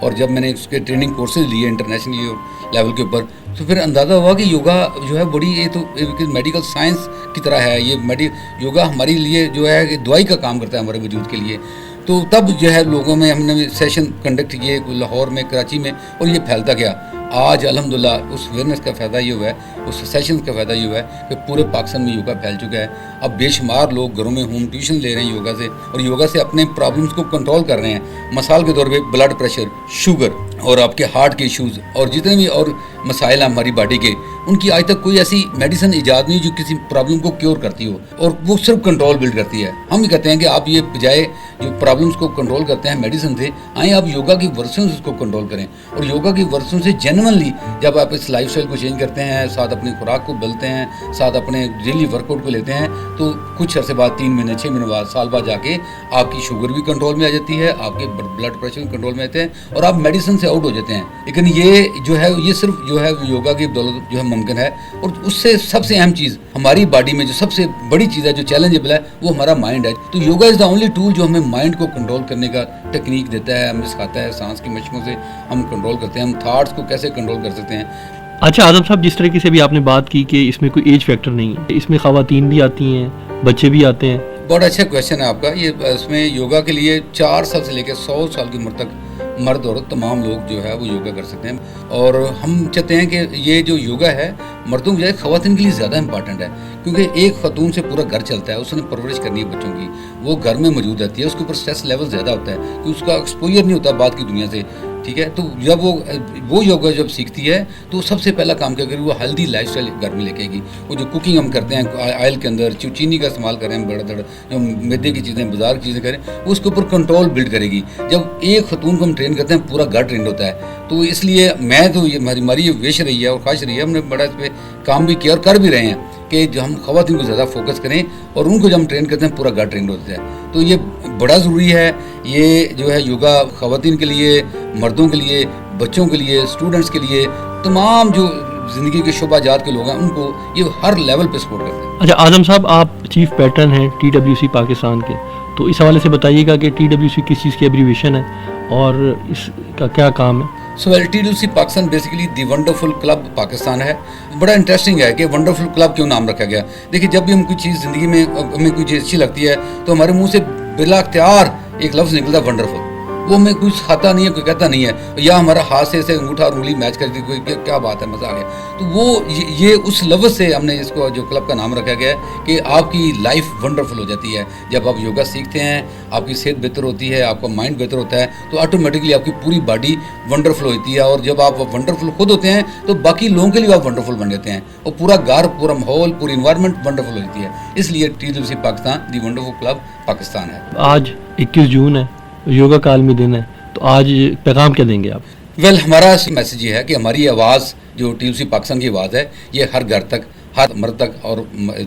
اور جب میں نے اس کے ٹریننگ کورسز لیے انٹرنیشنل لیول کے اوپر تو پھر اندازہ ہوا کہ یوگا جو ہے بڑی یہ تو میڈیکل سائنس کی طرح ہے. یہ یوگا ہمارے لیے جو ہے کہ دوائی کا کام کرتا ہے ہمارے وجود کے لیے. تو تب جو ہے لوگوں میں ہم نے سیشن کنڈکٹ کیے لاہور میں, کراچی میں, اور یہ پھیلتا گیا. آج الحمدللہ اس اویئرنیس کا فائدہ یہ ہوا ہے, اس سیشنز کا فائدہ یہ ہوا ہے کہ پورے پاکستان میں یوگا پھیل چکا ہے. اب بے شمار لوگ گھروں میں ہوم ٹیوشن لے رہے ہیں یوگا سے, اور یوگا سے اپنے پرابلمس کو کنٹرول کر رہے ہیں. مثال کے طور پہ بلڈ پریشر, شوگر اور آپ کے ہارٹ کے ایشوز اور جتنے بھی اور مسائل ہیں ہماری باڈی کے, ان کی آج تک کوئی ایسی میڈیسن ایجاد نہیں جو کسی پرابلم کو کیور کرتی ہو, اور وہ صرف کنٹرول بلڈ کرتی ہے. ہم یہ کہتے ہیں کہ آپ یہ بجائے جو پرابلمس کو کنٹرول کرتے ہیں میڈیسن سے, آئیں آپ یوگا کی ورسن سے اس کو کنٹرول کریں. اور یوگا کی ورسن سے جینوئنلی جب آپ اس لائف اسٹائل کو چینج کرتے ہیں, ساتھ اپنی خوراک کو بدلتے ہیں, ساتھ اپنے ڈیلی ورک آؤٹ کو لیتے ہیں, تو کچھ عرصے بعد 3 مہینے 6 مہینے بعد سال بعد جا کے آپ کی شوگر بھی کنٹرول میں آ جاتی ہے, آپ کے بلڈ پریشر بھی کنٹرول میں آتے ہیں, اور آپ میڈیسن سے آؤٹ ہو جاتے ہیں. لیکن یہ جو ہے یہ صرف جو ہے یوگا کی بدولت جو ہے ممکن ہے. اور اس سے سب سے اہم چیز ہماری باڈی میں جو سب سے بڑی چیز ہے جو چیلنجیبل ہے وہ ہمارا مائنڈ ہے. تو یوگا از دا اونلی ٹول جو ہمیں مائنڈ کو کنٹرول کرنے کا ٹیکنیک دیتا ہے, ہمیں سکھاتا ہے. سانس کی مشقوں سے ہم کنٹرول کرتے ہیں, ہم تھاٹس کو کیسے کنٹرول کر سکتے ہیں. اچھا اعظم صاحب, جس طریقے سے بھی آپ نے بات کی کہ اس میں کوئی ایج فیکٹر نہیں ہے, اس میں خواتین بھی آتی ہیں, بچے بھی آتے ہیں. بہت اچھا کویشچن ہے آپ کا. یہ اس میں یوگا کے لیے 4 سال سے لے کے 100 سال کی عمر تک مرد عورت تمام لوگ جو ہے وہ یوگا کر سکتے ہیں. اور ہم چاہتے ہیں کہ یہ جو یوگا ہے مردوں کی بجائے خواتین کے لیے زیادہ امپارٹنٹ ہے, کیونکہ ایک خاتون سے پورا گھر چلتا ہے. اس نے پرورش کرنی ہے بچوں کی, وہ گھر میں موجود رہتی ہے, اس کے اوپر اسٹریس لیول زیادہ ہوتا ہے کہ اس کا ایکسپوجر نہیں ہوتا بعد کی دنیا سے. ٹھیک ہے, تو جب وہ یوگا جب سیکھتی ہے تو سب سے پہلا کام کیا کرے, وہ ہیلدی لائف اسٹائل گھر میں لے کے گی. وہ جو کوکنگ ہم کرتے ہیں آئل کے اندر چینی کا استعمال کریں, بڑا دڑ جو میدے کی چیزیں بازار کی چیزیں کریں, اس کے اوپر کنٹرول بلڈ کرے گی. جب ایک خاتون کو ہم ٹرین کرتے ہیں پورا گھر ٹرینڈ ہوتا ہے. تو اس لیے میں تو یہ ہماری یہ وش رہی ہے اور خواہش رہی ہے, ہم نے بڑا اس پہ کام بھی کیا اور کر بھی رہے ہیں کہ جو ہم خواتین کو زیادہ فوکس کریں, اور ان کو جب ہم ٹرین کرتے ہیں پورا گھر ٹرینڈ ہوتا ہے. تو یہ بڑا ضروری ہے. یہ جو ہے یوگا خواتین کے لیے, مردوں کے لیے, بچوں کے لیے, اسٹوڈنٹس کے لیے, تمام جو زندگی کے شعبہ جات کے لوگ ہیں ان کو یہ ہر لیول پہ سپورٹ کرتے ہیں. اچھا اعظم صاحب, آپ چیف پیٹرن ہیں TWC پاکستان کے, تو اس حوالے سے بتائیے گا کہ TWC کس چیز کی ایبریویشن ہے اور اس کا کیا کام ہے. سو TWC Pakistan basically the wonderful club Pakistan ہے. بڑا انٹرسٹنگ ہے کہ ونڈرفل کلب کیوں نام رکھا گیا. دیکھیے, جب بھی ہم کوئی چیز زندگی میں ہمیں کوئی چیز اچھی لگتی ہے تو ہمارے منہ سے بلا اختیار ایک لفظ نکلتا ہے ونڈرفل. وہ ہمیں کوئی کھاتا نہیں ہے, کوئی کہتا نہیں ہے, یا ہمارا ہاتھ سے انگوٹھا اور انگلی میچ کر دی, کوئی کیا بات ہے, مزہ آ گیا. تو وہ یہ اس لفظ سے ہم نے اس کو جو کلب کا نام رکھا گیا ہے کہ آپ کی لائف ونڈرفل ہو جاتی ہے. جب آپ یوگا سیکھتے ہیں آپ کی صحت بہتر ہوتی ہے, آپ کا مائنڈ بہتر ہوتا ہے, تو آٹومیٹکلی آپ کی پوری باڈی ونڈرفل ہوتی ہے. اور جب آپ ونڈرفل خود ہوتے ہیں تو باقی لوگوں کے لیے آپ ونڈرفل بن جاتے ہیں, اور پورا گھر, پورا ماحول, پوری انوائرمنٹ ونڈرفل ہوتی ہے. اس لیے TWC پاکستان دی ونڈرفل کلب پاکستان ہے. آج 21 جون ہے, یوگا کا عالمی دن ہے, تو آج پیغام کیا دیں گے آپ؟ ہمارا میسج یہ ہے کہ ہماری آواز جو TWC پاکستان کی آواز ہے یہ ہر گھر تک, ہر مرد تک اور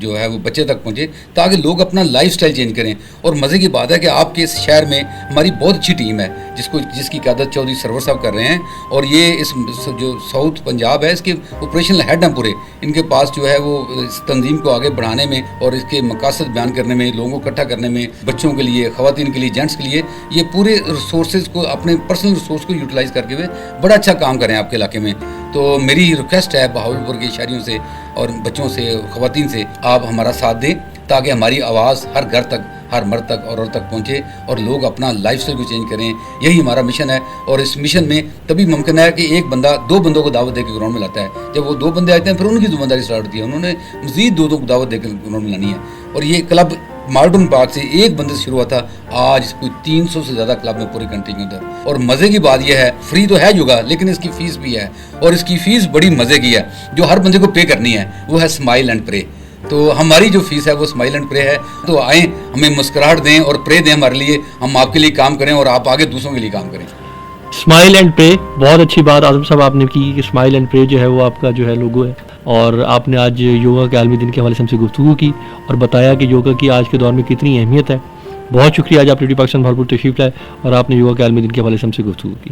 جو ہے وہ بچے تک پہنچے, تاکہ لوگ اپنا لائف سٹائل چینج کریں. اور مزے کی بات ہے کہ آپ کے اس شہر میں ہماری بہت اچھی ٹیم ہے جس کی قیادت چودھری سرور صاحب کر رہے ہیں. اور یہ اس جو ساؤتھ پنجاب ہے اس کے آپریشنل ہیڈ ہیں پورے. ان کے پاس جو ہے وہ اس تنظیم کو آگے بڑھانے میں اور اس کے مقاصد بیان کرنے میں, لوگوں کو اکٹھا کرنے میں, بچوں کے لیے, خواتین کے لیے, جینٹس کے لیے, یہ پورے ریسورسز کو اپنے پرسنل ریسورس کو یوٹیلائز کر کے ہوئے بڑا اچھا کام کریں آپ کے علاقے میں. تو میری ریکویسٹ ہے بہاولپور کے شہریوں سے اور بچوں سے, خواتین سے, آپ ہمارا ساتھ دیں تاکہ ہماری آواز ہر گھر تک, ہر مرد تک اور عورت تک پہنچے اور لوگ اپنا لائف اسٹائل کو چینج کریں. یہی ہمارا مشن ہے. اور اس مشن میں تبھی ممکن ہے کہ ایک بندہ 2 بندوں کو دعوت دے کے گراؤنڈ میں لاتا ہے. جب وہ 2 بندے آتے ہیں پھر ان کی ذمہ داری اسٹارٹ ہوتی ہے, انہوں نے مزید 2 کو دعوت دے کے گراؤنڈ میں لانی ہے. اور یہ کلب مارٹن پارک سے ایک بندے سے شروع ہوا تھا, آج کوئی 300 سے زیادہ کلب میں پوری کنٹری کے اندر. اور مزے کی بات یہ ہے, فری تو ہے یوگا لیکن اس کی فیس بھی ہے, اور اس کی فیس بڑی مزے کی ہے جو ہر بندے کو پے کرنی ہے, وہ ہے اسمائل اینڈ پرے. تو ہماری جو فیس ہے وہ اسمائل اینڈ پرے ہے. تو آئیں, ہمیں مسکراہٹ دیں اور پرے دیں ہمارے لیے, ہم آپ کے لیے کام کریں اور آپ آگے دوسروں کے لیے کام کریں. اسمائل اینڈ پرے, بہت اچھی بات اعظم صاحب آپ نے کی کہ اسمائل اینڈ پرے جو ہے وہ آپ کا جو ہے لوگو ہے. اور آپ نے آج یوگا کے عالمی دن کے حوالے سے ہم سے گفتگو کی اور بتایا کہ یوگا کی آج کے دور میں کتنی اہمیت ہے. بہت شکریہ آج آپ ریڈیو پاکستان بھرپور تشریف لائے اور آپ نے یوگا کے عالمی دن کے حوالے سے ہم سے گفتگو کی.